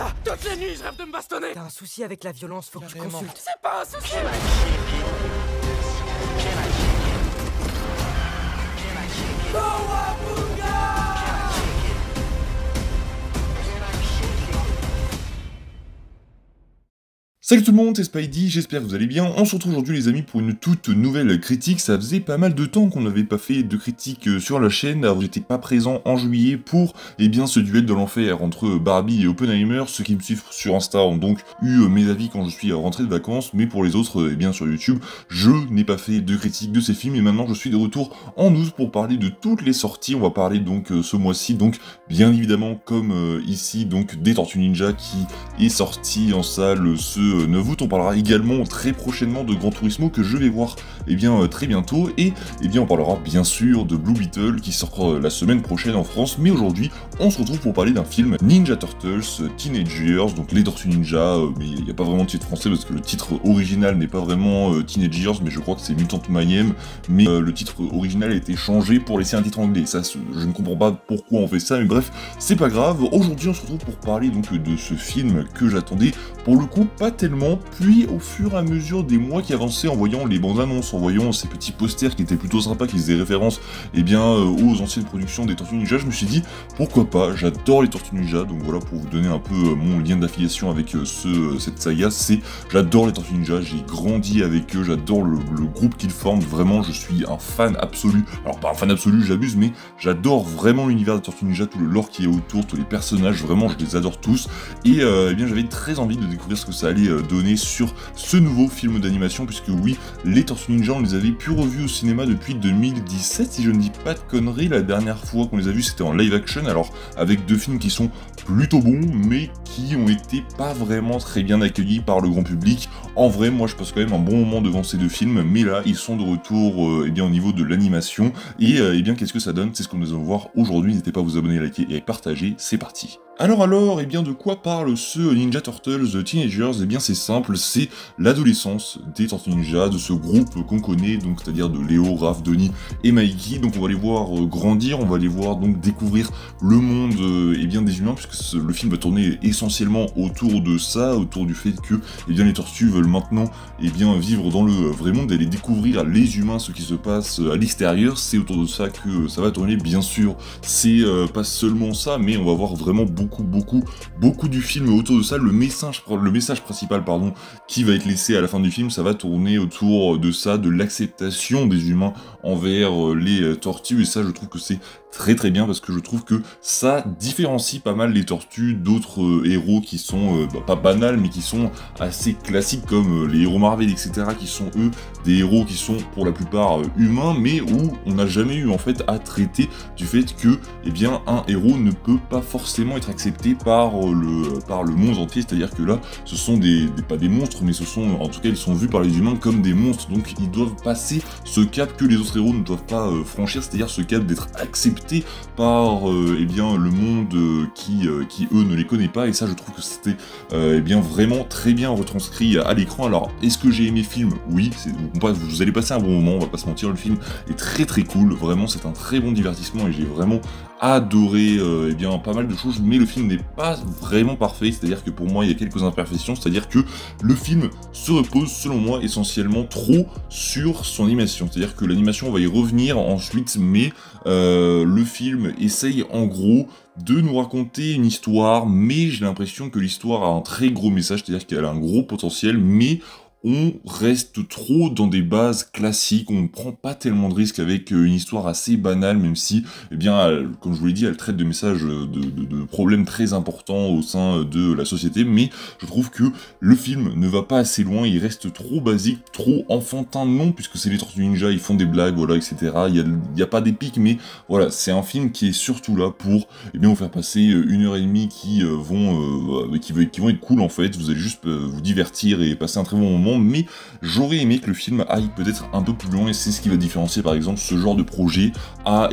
là. Toutes les nuits, je rêve de me bastonner. T'as un souci avec la violence, faut que tu consultes. C'est pas un souci. Salut tout le monde, c'est Spidey, j'espère que vous allez bien. On se retrouve aujourd'hui les amis pour une toute nouvelle critique. Ça faisait pas mal de temps qu'on n'avait pas fait de critique sur la chaîne. Alors j'étais pas présent en juillet pour ce duel de l'enfer entre Barbie et Oppenheimer. Ceux qui me suivent sur Insta ont donc eu mes avis quand je suis rentré de vacances. Mais pour les autres, sur YouTube, je n'ai pas fait de critique de ces films. Et maintenant je suis de retour en août pour parler de toutes les sorties. On va parler donc ce mois-ci, donc bien évidemment comme ici, donc des Tortues Ninja qui est sorti en salle ce 9 août. On parlera également très prochainement de Gran Turismo que je vais voir très bientôt, et on parlera bien sûr de Blue Beetle qui sort la semaine prochaine en France. Mais aujourd'hui on se retrouve pour parler d'un film, Ninja Turtles Teenage Years, donc les Tortues Ninja, mais il n'y a pas vraiment de titre français parce que le titre original n'est pas vraiment Teenage Years, mais je crois que c'est Mutant Mayhem, mais le titre original a été changé pour laisser un titre anglais. Ça, je ne comprends pas pourquoi on fait ça, mais bref, c'est pas grave. Aujourd'hui on se retrouve pour parler donc de ce film que j'attendais pour le coup pas tellement, puis au fur et à mesure des mois qui avançaient, en voyant les bandes annonces, en voyant ces petits posters qui étaient plutôt sympas, qui faisaient référence aux anciennes productions des Tortues Ninja, je me suis dit pourquoi pas. J'adore les Tortues Ninja, donc voilà, pour vous donner un peu mon lien d'affiliation avec cette saga, c'est j'adore les Tortues Ninja, j'ai grandi avec eux, j'adore le groupe qu'ils forment, vraiment je suis un fan absolu. Alors pas un fan absolu, j'abuse, mais j'adore vraiment l'univers des Tortues Ninja, tout le lore qui est autour, tous les personnages, vraiment je les adore tous, et j'avais très envie de découvrir ce que ça allait donner sur ce nouveau film d'animation, puisque oui, les Tortues Ninja, on les avait pu revus au cinéma depuis 2017, si je ne dis pas de conneries. La dernière fois qu'on les a vus, c'était en live action, alors avec deux films qui sont plutôt bons, mais qui ont été pas vraiment très bien accueillis par le grand public. En vrai, moi je passe quand même un bon moment devant ces deux films, mais là, ils sont de retour au niveau de l'animation, et qu'est-ce que ça donne? C'est ce qu'on va voir aujourd'hui. N'hésitez pas à vous abonner, à liker et à partager, c'est parti. Alors, de quoi parle ce Ninja Turtles Teenagers? C'est simple, c'est l'adolescence des Tortues Ninja, de ce groupe qu'on connaît, donc c'est-à-dire de Léo, Raph, Donnie et Mikey. Donc on va les voir grandir, on va les voir donc découvrir le monde des humains, puisque le film va tourner essentiellement autour de ça, autour du fait que les tortues veulent maintenant vivre dans le vrai monde, aller découvrir les humains, ce qui se passe à l'extérieur. C'est autour de ça que ça va tourner, bien sûr. C'est pas seulement ça, mais on va voir vraiment beaucoup du film autour de ça. Le message principal qui va être laissé à la fin du film, ça va tourner autour de ça, de l'acceptation des humains envers les tortues, et ça je trouve que c'est très bien, parce que je trouve que ça différencie pas mal les tortues d'autres héros qui sont pas banals, mais qui sont assez classiques, comme les héros Marvel, etc., qui sont eux des héros qui sont pour la plupart humains, mais où on n'a jamais eu en fait à traiter du fait que un héros ne peut pas forcément être accepté par le monde entier. C'est-à-dire que là, ce sont pas des monstres, mais en tout cas ils sont vus par les humains comme des monstres, donc ils doivent passer ce cap que les autres héros ne doivent pas franchir, c'est-à-dire ce cap d'être accepté par le monde qui eux ne les connaît pas. Et ça je trouve que c'était vraiment très bien retranscrit à l'écran. Alors est-ce que j'ai aimé le film? Oui, vous allez passer un bon moment, on va pas se mentir, le film est très cool, vraiment c'est un très bon divertissement, et j'ai vraiment adoré pas mal de choses, mais le film n'est pas vraiment parfait, c'est-à-dire que pour moi il y a quelques imperfections, c'est-à-dire que le film se repose selon moi essentiellement trop sur son animation, c'est-à-dire que l'animation on va y revenir ensuite, mais le film essaye en gros de nous raconter une histoire, mais j'ai l'impression que l'histoire a un très gros message, c'est-à-dire qu'elle a un gros potentiel, mais on reste trop dans des bases classiques, on ne prend pas tellement de risques avec une histoire assez banale, même si, comme je vous l'ai dit, elle traite de messages, de problèmes très importants au sein de la société, mais je trouve que le film ne va pas assez loin, il reste trop basique, trop enfantin, non, puisque c'est les Tortues Ninja, ils font des blagues, voilà, etc., il n'y a pas d'épique, mais voilà, c'est un film qui est surtout là pour, vous faire passer 1h30 qui vont être cool en fait, vous allez juste vous divertir et passer un très bon moment. moment, mais j'aurais aimé que le film aille peut-être un peu plus loin, et c'est ce qui va différencier par exemple ce genre de projet à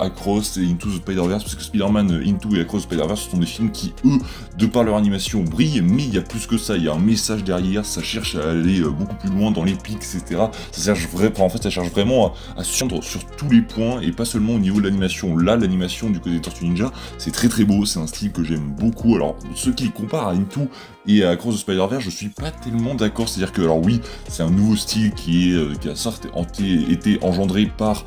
Across et Into the Spider-Verse, parce que Spider-Man Into et Across the Spider-Verse ce sont des films qui, eux, de par leur animation, brillent, mais il y a plus que ça, il y a un message derrière, ça cherche à aller beaucoup plus loin dans l'épique, etc. Ça cherche vraiment à surprendre sur tous les points, et pas seulement au niveau de l'animation. Là, l'animation du côté de Tortue Ninja, c'est très très beau, c'est un style que j'aime beaucoup. Alors, ceux qui le comparent à Into et à Across the Spider-Verse, je suis pas tellement d'accord, c'est-à-dire que, alors oui, c'est un nouveau style qui a certes été engendré par,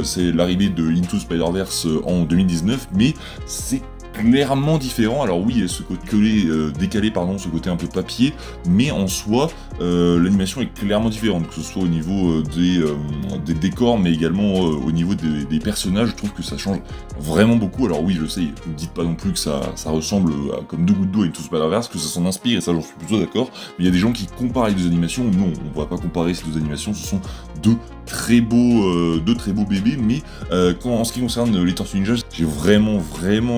c'est l'arrivée de Into the Spider-Verse en 2019, mais c'est clairement différent. Alors oui, il y a ce côté décalé, ce côté un peu papier, mais en soi, l'animation est clairement différente, que ce soit au niveau des décors, mais également au niveau des personnages. Je trouve que ça change vraiment beaucoup. Alors oui, je sais, ne dites pas non plus que ça ressemble comme deux gouttes d'eau à Into the Spider-Verse, que ça s'en inspire, et ça j'en suis plutôt d'accord, mais il y a des gens qui comparent les deux animations. Non, on va pas comparer ces deux animations, ce sont deux très beaux bébés, mais en ce qui concerne les Tortues Ninja, j'ai vraiment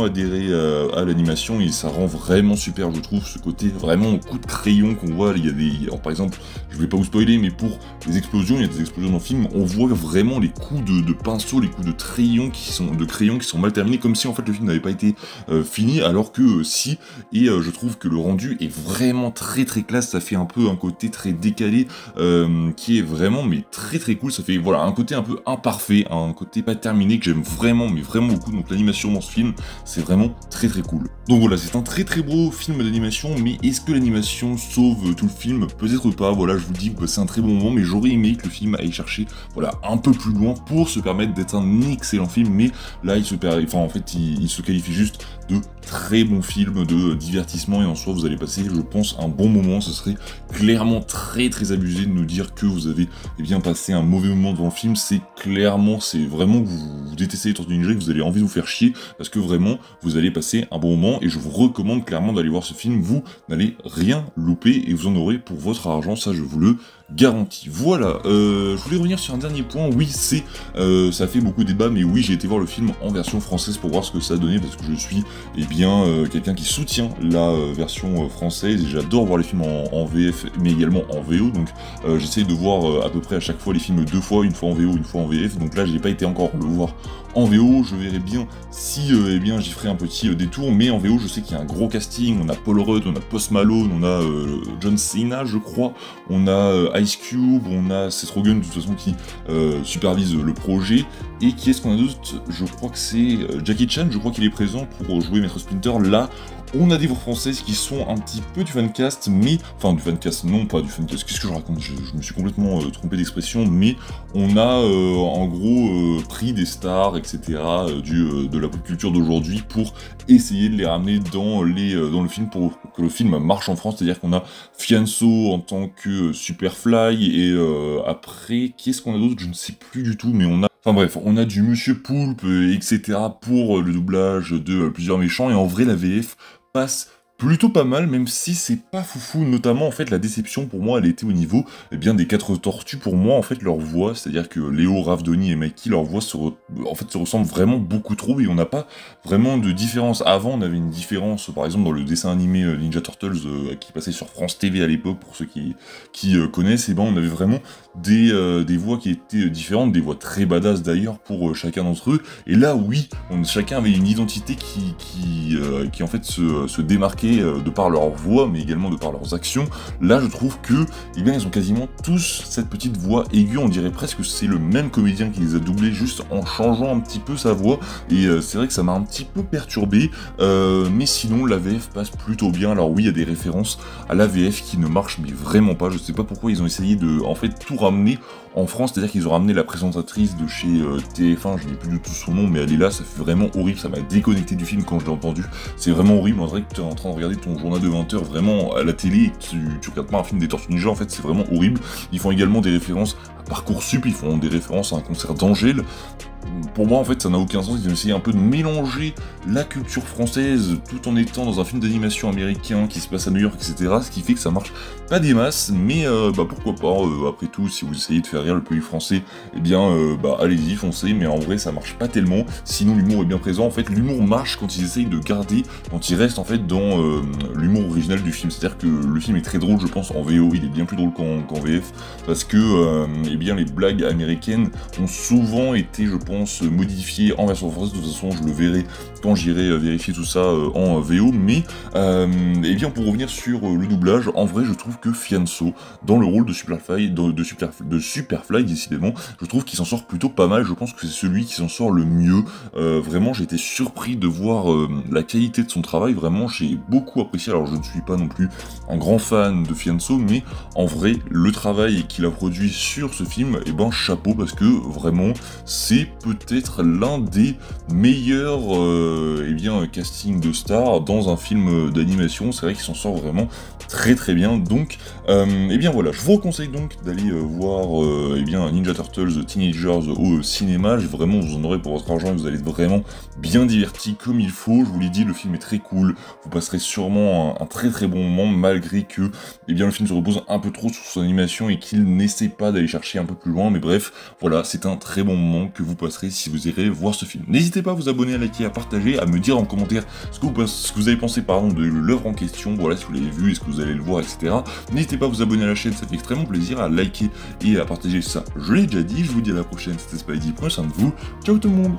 adhéré à l'animation, et ça rend vraiment super, je trouve, ce côté vraiment coup de crayon qu'on voit. Alors, par exemple, je vais pas vous spoiler, mais pour les explosions, il y a des explosions dans le film, on voit vraiment les coups de pinceau, les coups de crayon qui sont mal terminés, comme si en fait le film n'avait pas été fini, alors que si, et je trouve que le rendu est vraiment très classe. Ça fait un peu un côté très décalé, qui est vraiment très cool. Ça fait un côté un peu imparfait, un côté pas terminé que j'aime vraiment beaucoup. Donc l'animation dans ce film, c'est vraiment très cool. Donc voilà, c'est un très beau film d'animation, mais est-ce que l'animation sauve tout le film? Peut-être pas. Voilà, je vous dis que c'est un très bon moment, mais j'aurais aimé que le film aille chercher un peu plus loin pour se permettre d'être un excellent film, mais là il se qualifie juste de très bon film de divertissement, et en soi vous allez passer, je pense, un bon moment. Ce serait clairement très abusé de nous dire que vous avez passé un mauvais moment devant le film. C'est vraiment que vous détestez les Tortues Ninja, que vous avez envie de vous faire chier, parce que vraiment vous allez passer un bon moment, et je vous recommande clairement d'aller voir ce film. Vous n'allez rien louper, et vous en aurez pour votre argent, ça je vous le garantis. Voilà, je voulais revenir sur un dernier point. Oui, ça fait beaucoup débat, mais oui, j'ai été voir le film en version française pour voir ce que ça donnait, parce que je suis quelqu'un qui soutient la version française, et j'adore voir les films en VF, mais également en VO, donc j'essaye de voir à peu près à chaque fois les films deux fois, une fois en VO, une fois en VF. Donc là j'ai pas été encore le voir en VO, je verrai bien si j'y ferai un petit détour, mais en VO je sais qu'il y a un gros casting. On a Paul Rudd, on a Post Malone, on a John Cena je crois, on a Ice Cube, on a Seth Rogen de toute façon qui supervise le projet, et qui est-ce qu'on a d'autre? Je crois que c'est Jackie Chan, je crois qu'il est présent pour jouer Maître Splinter. Là on a des voix françaises qui sont un petit peu du fancast, mais... Enfin, du fancast, non, pas du fancast, qu'est-ce que je raconte? Je me suis complètement trompé d'expression, mais on a, en gros, pris des stars, etc., de la pop culture d'aujourd'hui pour essayer de les ramener dans le film, pour que le film marche en France. C'est-à-dire qu'on a Fianso en tant que Superfly, et après, qui est-ce qu'on a d'autre? Je ne sais plus du tout, mais on a... Enfin bref, on a du Monsieur Poulpe, etc. pour le doublage de plusieurs méchants, et en vrai, la VF passe plutôt pas mal, même si c'est pas foufou. Notamment, en fait, la déception pour moi, elle était au niveau des 4 tortues. Pour moi, en fait, leur voix, c'est-à-dire que Léo, Raph, Donnie et Mikey, leur voix se ressemblent vraiment beaucoup trop, et on n'a pas vraiment de différence. Avant, on avait une différence, par exemple, dans le dessin animé Ninja Turtles qui passait sur France TV à l'époque, pour ceux qui connaissent, on avait vraiment des voix qui étaient différentes, des voix très badass d'ailleurs pour chacun d'entre eux. Et là, oui, chacun avait une identité qui en fait se démarquait de par leur voix, mais également de par leurs actions. Là, je trouve que, ils ont quasiment tous cette petite voix aiguë. On dirait presque que c'est le même comédien qui les a doublés, juste en changeant un petit peu sa voix. Et c'est vrai que ça m'a un petit peu perturbé. Mais sinon, la VF passe plutôt bien. Alors oui, il y a des références à la VF qui ne marchent mais vraiment pas. Je sais pas pourquoi ils ont essayé de, en fait, tout ramener en France. C'est-à-dire qu'ils ont ramené la présentatrice de chez TF1, je n'ai plus du tout son nom, mais elle est là. Ça fait vraiment horrible. Ça m'a déconnecté du film quand je l'ai entendu. C'est vraiment horrible. On dirait que tu es en train de regarder ton journal de 20h vraiment à la télé, et tu regardes pas un film des Tortues Ninja. En fait, c'est vraiment horrible. Ils font également des références à Parcoursup, ils font des références à un concert d'Angèle. pour moi en fait ça n'a aucun sens, ils ont essayé un peu de mélanger la culture française tout en étant dans un film d'animation américain qui se passe à New York, etc. Ce qui fait que ça marche pas des masses, mais pourquoi pas, après tout, si vous essayez de faire rire le public français, eh bien allez-y, foncez, mais en vrai ça marche pas tellement, sinon l'humour est bien présent. En fait l'humour marche quand ils essayent de garder, quand ils restent en fait dans l'humour original du film, c'est-à-dire que le film est très drôle je pense en VO, il est bien plus drôle qu'en VF, parce que eh bien les blagues américaines ont souvent été je pense modifiées en version française. De toute façon je le verrai quand j'irai vérifier tout ça en VO, mais eh bien pour revenir sur le doublage, en vrai je trouve que Fianso, dans le rôle de Superfly, décidément, je trouve qu'il s'en sort plutôt pas mal, je pense que c'est celui qui s'en sort le mieux, vraiment j'ai été surpris de voir la qualité de son travail, vraiment j'ai beaucoup apprécié. Alors je ne suis pas non plus un grand fan de Fianso, mais en vrai le travail qu'il a produit sur ce film, eh ben chapeau, parce que vraiment c'est peut-être l'un des meilleurs eh bien castings de stars dans un film d'animation, c'est vrai qu'il s'en sort vraiment très très bien. Donc eh bien voilà, je vous conseille donc d'aller voir eh bien Ninja Turtles Teenagers au cinéma. Vraiment vous en aurez pour votre argent et vous allez être vraiment bien divertis comme il faut. Je vous l'ai dit, le film est très cool, vous passerez sûrement un très très bon moment, malgré que eh bien le film se repose un peu trop sur son animation et qu'il n'essaie pas d'aller chercher un peu plus loin, mais bref, voilà, c'est un très bon moment que vous passerez si vous irez voir ce film. N'hésitez pas à vous abonner, à liker, à partager, à me dire en commentaire ce que vous avez pensé de l'œuvre en question, voilà, si vous l'avez vu, est-ce que vous allez le voir, etc. N'hésitez pas à vous abonner à la chaîne, ça fait extrêmement plaisir, à liker et à partager ça. Je l'ai déjà dit, je vous dis à la prochaine, c'était Spidey, prenez soin de vous, ciao tout le monde.